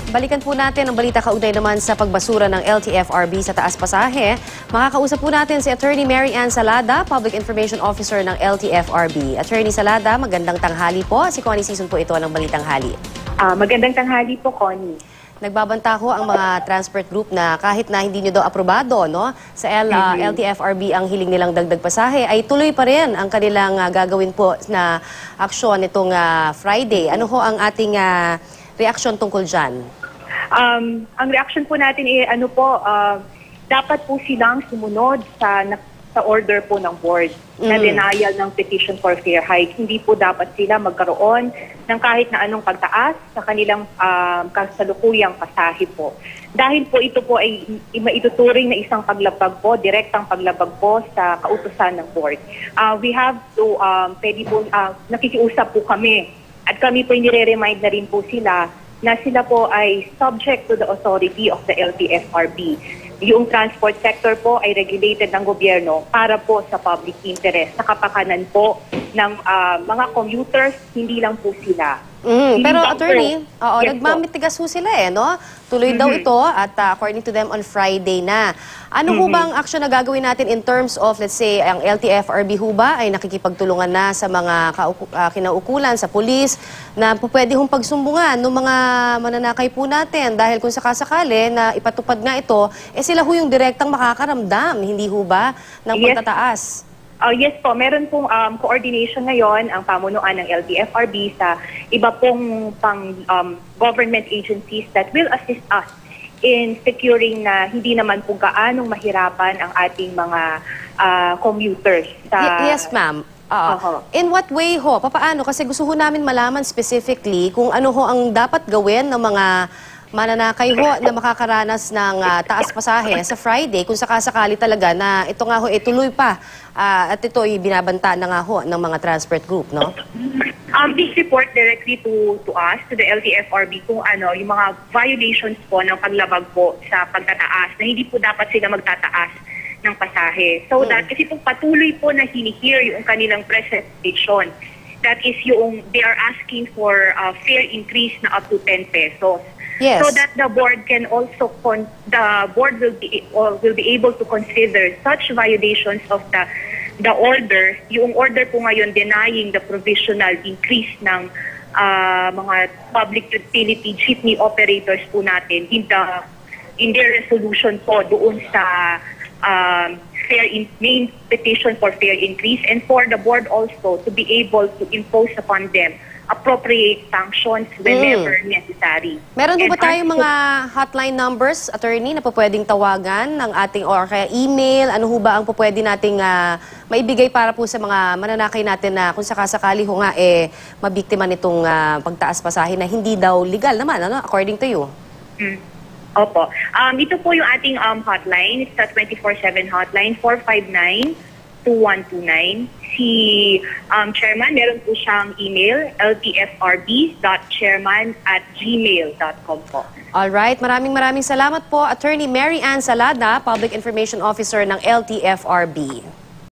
Balikan po natin ang balita kaugnay naman sa pagbasura ng LTFRB sa Taas Pasahe. Makakausap po natin si Attorney Mary Ann Salada, Public Information Officer ng LTFRB. Attorney Salada, magandang tanghali po. Si Connie Season po ito ng Balitang Hali. Magandang tanghali po, Connie. Nagbabanta ho ang mga transport group na kahit na hindi nyo daw aprobado sa LTFRB ang hiling nilang dagdag pasahe, ay tuloy pa rin ang kanilang gagawin po na aksyon itong Friday. Ano ho ang ating reaksyon tungkol dyan? Ang reaction po natin ay dapat po silang sumunod sa order po ng board na denial ng petition for fair hike. Hindi po dapat sila magkaroon ng kahit na anong pagtaas sa kanilang kasalukuyang pasahe po. Dahil po ito po ay maituturing na isang paglabag po, direktang paglabag po sa kautusan ng board. We have to, nakikiusap po kami at kami po nire-remind na rin po sila na sila po ay subject to the authority of the LTFRB. Yung transport sector po ay regulated ng gobyerno para po sa public interest, sa kapakanan po ng mga commuters, hindi lang po sila. Pero attorney, nagmamitigas ho sila no? Tuloy daw ito at according to them on Friday na. Ano ho bang action na gagawin natin in terms of, let's say, ang LTFRB ho ba ay nakikipagtulungan na sa mga kinaukulan, sa pulis, na pwede hong pagsumbungan ng mga mananakay po natin? Dahil kung sakasakali na ipatupad nga ito, sila ho yung direktang makakaramdam, hindi ho ba, ng pagtataas? Yes po, meron pong coordination ngayon ang pamunuan ng LTFRB sa iba pong government agencies that will assist us in securing na hindi naman po gaanong mahirapan ang ating mga commuters. Yes, ma'am. In what way ho? Papaano? Kasi gusto ho namin malaman specifically kung ano ho ang dapat gawin ng mga mananakay ho na makakaranas ng taas pasahe sa Friday kung sakasakali talaga na ito nga ho tuloy pa at ito ay binabanta na nga ho ng mga transport group, no? This report directly to us, to the LTFRB, kung yung mga violations po ng paglabag po sa pagtataas na hindi po dapat sila magtataas ng pasahe. So that kasi po patuloy po na hini-hear yung kanilang presentation. That is they are asking for a fare increase na up to 10 pesos. Yes. So that the board can also will be able to consider such violations of the order. Yung order po ngayon denying the provisional increase ng mga public utility jeepney operators po natin in their resolution po doon sa main petition for fair increase, and for the board also to be able to impose upon them appropriate sanctions whenever necessary. Meron ba tayong mga hotline numbers, attorney, na pwedeng tawagan ng ating or kaya email? Ano ho ba ang pwede nating maibigay para po sa mga mananakay natin na kung sakasakali ho nga mabiktima nitong pagtaas pasahe na hindi daw legal naman, according to you? Opo. Ito po yung ating hotline. It's a 24/7 hotline, 459-2129. Si Chairman, meron po siyang email, ltfrb.chairman@gmail.com po. Alright, maraming salamat po, Attorney Mary Ann Salada, Public Information Officer ng LTFRB.